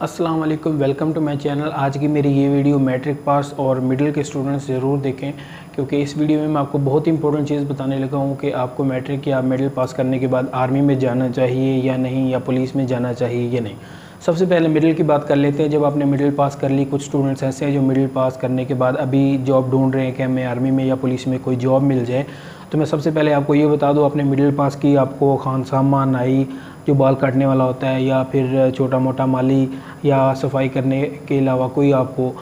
अस्सलाम वालेकुम, welcome to my channel. आज की मेरी ये वीडियो मैट्रिक पास और मिडिल के स्टूडेंट्स ज़रूर देखें, क्योंकि इस वीडियो में मैं आपको बहुत इंपॉर्टेंट चीज़ बताने लगा हूँ कि आपको मैट्रिक या मिडिल पास करने के बाद आर्मी में जाना चाहिए या नहीं, या पुलिस में जाना चाहिए या नहीं। सबसे पहले मिडिल की बात कर लेते हैं। जब आपने मिडिल पास कर ली, कुछ स्टूडेंट्स ऐसे हैं जो मिडिल पास करने के बाद अभी जॉब ढूंढ रहे हैं कि हमें आर्मी में या पुलिस में कोई जॉब मिल जाए। तो मैं सबसे पहले आपको ये बता दूँ, आपने मिडिल पास की, आपको खान सामा, नाई जो बाल काटने वाला होता है, या फिर छोटा मोटा माली या सफाई करने के अलावा कोई आपको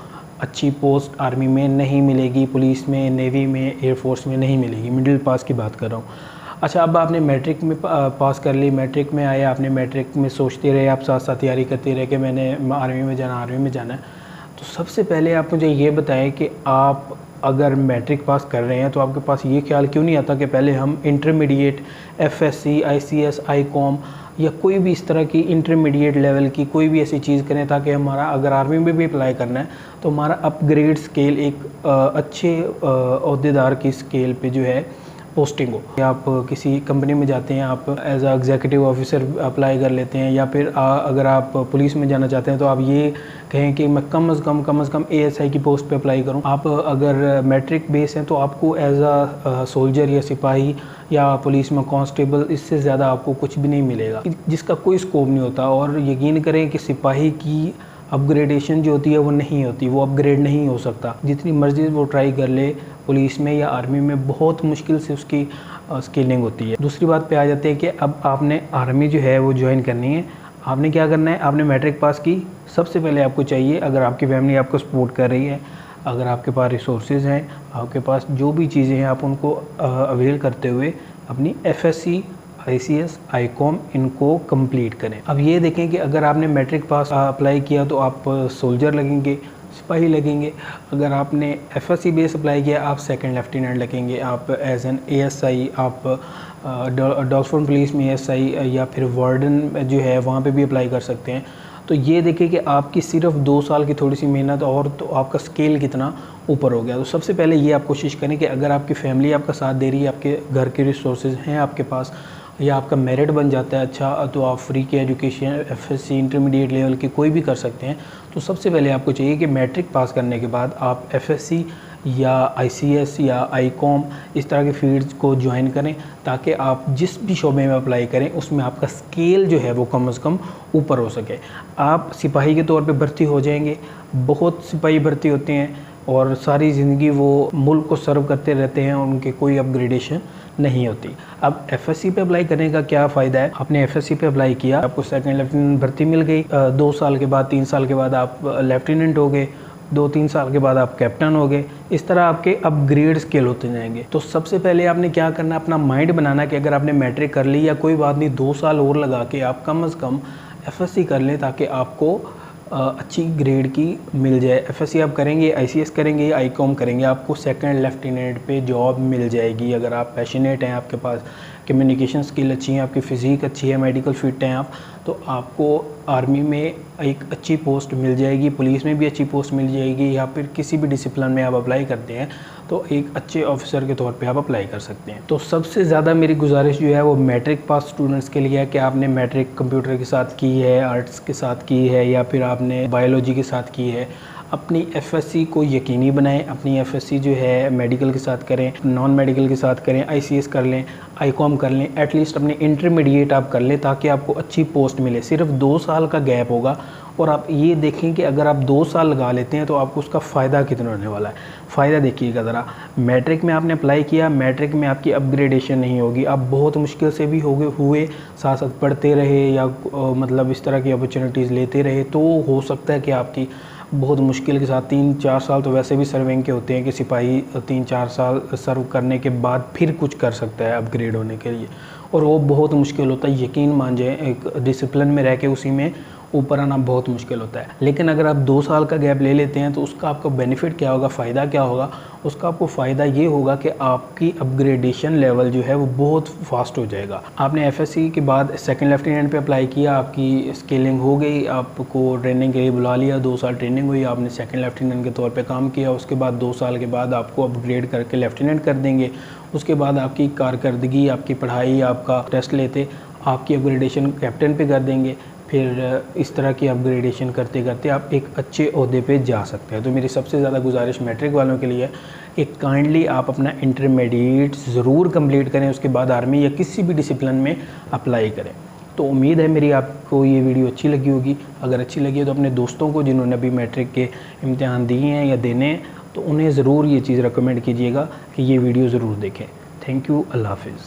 अच्छी पोस्ट आर्मी में नहीं मिलेगी, पुलिस में, नेवी में, एयरफोर्स में नहीं मिलेगी। मिडिल पास की बात कर रहा हूँ। अच्छा, अब आपने मैट्रिक में पास कर ली, मैट्रिक में आए, आपने मैट्रिक में सोचते रहे, आप साथ साथ तैयारी करते रहे कि मैंने आर्मी में जाना है। तो सबसे पहले आप मुझे ये बताएं कि आप अगर मैट्रिक पास कर रहे हैं तो आपके पास ये ख्याल क्यों नहीं आता कि पहले हम इंटरमीडिएट, एफएससी, आईसीएस, आईकॉम या कोई भी इस तरह की इंटरमीडिएट लेवल की कोई भी ऐसी चीज़ करें, ताकि हमारा अगर आर्मी में भी अप्लाई करना है तो हमारा अपग्रेड स्केल एक अच्छे ओहदेदार की स्केल पे जो है पोस्टिंग हो। या आप किसी कंपनी में जाते हैं, आप as a executive officer apply कर लेते हैं, या फिर अगर आप पुलिस में जाना चाहते हैं तो आप ये कहें कि मैं कम से कम एएसआई की पोस्ट पे अप्लाई करूं। आप अगर मैट्रिक बेस हैं तो आपको एज अ सोल्जर या सिपाही या पुलिस में कांस्टेबल, इससे ज़्यादा आपको कुछ भी नहीं मिलेगा, जिसका कोई स्कोप नहीं होता। और यकीन करें कि सिपाही की अपग्रेडेशन जो होती है वो नहीं होती, वो अपग्रेड नहीं हो सकता। जितनी मर्जी वो ट्राई कर ले, पुलिस में या आर्मी में बहुत मुश्किल से उसकी स्केलिंग होती है। दूसरी बात पे आ जाते हैं कि अब आपने आर्मी जो है वो ज्वाइन करनी है। आपने क्या करना है, आपने मैट्रिक पास की, सबसे पहले आपको चाहिए, अगर आपकी फैमिली आपको सपोर्ट कर रही है, अगर आपके पास रिसोर्सेज हैं, आपके पास जो भी चीज़ें हैं, आप उनको अवेल करते हुए अपनी एफएससी, आईसीएस, आईकॉम इनको कंप्लीट करें। अब ये देखें कि अगर आपने मैट्रिक पास अप्लाई किया तो आप सोल्जर लगेंगे, सिपाही लगेंगे। अगर आपने एफएससी बेस अप्लाई किया, आप सेकंड लेफ्टिनेंट लगेंगे, आप एज एन एएसआई, आप डॉक्सफोर्ड पुलिस में एएसआई या फिर वार्डन जो है वहाँ पे भी अप्लाई कर सकते हैं। तो ये देखिए कि आपकी सिर्फ 2 साल की थोड़ी सी मेहनत और तो आपका स्केल कितना ऊपर हो गया। तो सबसे पहले ये आप कोशिश करें कि अगर आपकी फैमिली आपका साथ दे रही है, आपके घर के रिसोर्सेज हैं आपके पास, या आपका मेरिट बन जाता है अच्छा, तो आप फ्री की एजुकेशन एफएससी इंटरमीडिएट लेवल की कोई भी कर सकते हैं। तो सबसे पहले आपको चाहिए कि मैट्रिक पास करने के बाद आप एफएससी या आईसीएस या आईकॉम इस तरह के फील्ड्स को ज्वाइन करें, ताकि आप जिस भी शोबे में अप्लाई करें उसमें आपका स्केल जो है वो कम से कम ऊपर हो सके। आप सिपाही के तौर पे भर्ती हो जाएंगे। बहुत सिपाही भर्ती होते हैं और सारी ज़िंदगी वो मुल्क को सर्व करते रहते हैं, उनके कोई अपग्रेडेशन नहीं होती। अब एफएससी पे अप्लाई करने का क्या फ़ायदा है, आपने एफएससी पे अप्लाई किया, आपको सेकंड लेफ्टिनेंट भर्ती मिल गई, 2 साल के बाद, 3 साल के बाद आप लेफ्टिनेंट हो गए, 2-3 साल के बाद आप कैप्टन हो गए। इस तरह आपके अपग्रेड स्केल होते जाएंगे। तो सबसे पहले आपने क्या करना है, अपना माइंड बनाना कि अगर आपने मैट्रिक कर ली, या कोई बात नहीं 2 साल और लगा के आप कम से कम एफएससी कर लें, ताकि आपको अच्छी ग्रेड की मिल जाए। एफएससी आप करेंगे, आईसीएस करेंगे, आईकॉम करेंगे, आपको सेकंड लेफ्टिनेंट पे जॉब मिल जाएगी। अगर आप पैशनेट हैं, आपके पास कम्युनिकेशन स्किल अच्छी है, आपकी फ़िज़िक अच्छी है, मेडिकल फिट हैं आप, तो आपको आर्मी में एक अच्छी पोस्ट मिल जाएगी, पुलिस में भी अच्छी पोस्ट मिल जाएगी, या फिर किसी भी डिसिप्लिन में आप अप्लाई करते हैं तो एक अच्छे ऑफिसर के तौर पे आप अप्लाई कर सकते हैं। तो सबसे ज़्यादा मेरी गुजारिश जो है वो मैट्रिक पास स्टूडेंट्स के लिए है कि आपने मैट्रिक कंप्यूटर के साथ की है, आर्ट्स के साथ की है, या फिर आपने बायोलॉजी के साथ की है, अपनी एफएससी को यकीनी बनाएं। अपनी एफएससी जो है मेडिकल के साथ करें, नॉन मेडिकल के साथ करें, आईसीएस कर लें, आईकॉम कर लें, एटलीस्ट अपने इंटरमीडिएट आप कर लें, ताकि आपको अच्छी पोस्ट मिले। सिर्फ 2 साल का गैप होगा, और आप ये देखें कि अगर आप 2 साल लगा लेते हैं तो आपको उसका फ़ायदा कितना होने वाला है। फ़ायदा देखिएगा ज़रा, मैट्रिक में आपने अप्लाई किया, मैट्रिक में आपकी अपग्रेडेशन नहीं होगी, आप बहुत मुश्किल से भी हुए साथ साथ पढ़ते रहे, या मतलब इस तरह की अपॉर्चुनिटीज़ लेते रहे, तो हो सकता है कि आपकी बहुत मुश्किल के साथ 3-4 साल तो वैसे भी सर्विंग के होते हैं कि सिपाही 3-4 साल सर्व करने के बाद फिर कुछ कर सकता है अपग्रेड होने के लिए, और वो बहुत मुश्किल होता है। यकीन मान जाए, एक डिसिप्लिन में रह के उसी में ऊपर आना बहुत मुश्किल होता है। लेकिन अगर आप 2 साल का गैप ले लेते हैं तो उसका आपको बेनिफिट क्या होगा, फ़ायदा क्या होगा? उसका आपको फ़ायदा ये होगा कि आपकी अपग्रेडेशन लेवल जो है वो बहुत फास्ट हो जाएगा। आपने एफएससी के बाद सेकंड लेफ्टिनेंट पे अप्लाई किया, आपकी स्केलिंग हो गई, आपको ट्रेनिंग के लिए बुला लिया, 2 साल ट्रेनिंग हुई, आपने सेकंड लेफ्टिनेंट के तौर पे काम किया। उसके बाद 2 साल के बाद आपको अपग्रेड करके लेफ्टिनेंट कर देंगे। उसके बाद आपकी कारकर्दगी, आपकी पढ़ाई, आपका टेस्ट लेते आपकी अपग्रेडेशन कैप्टन पे कर देंगे। फिर इस तरह की अपग्रेडेशन करते करते आप एक अच्छे ओहदे पे जा सकते हैं। तो मेरी सबसे ज़्यादा गुजारिश मैट्रिक वालों के लिए कि काइंडली आप अपना इंटरमीडिएट ज़रूर कंप्लीट करें, उसके बाद आर्मी या किसी भी डिसिप्लिन में अप्लाई करें। तो उम्मीद है मेरी आपको ये वीडियो अच्छी लगी होगी। अगर अच्छी लगी है तो अपने दोस्तों को जिन्होंने अभी मैट्रिक के इम्तिहान दिए हैं या देने हैं, तो उन्हें ज़रूर ये चीज़ रिकमेंड कीजिएगा कि ये वीडियो ज़रूर देखें। Thank you. अल्लाह हाफ़िज़।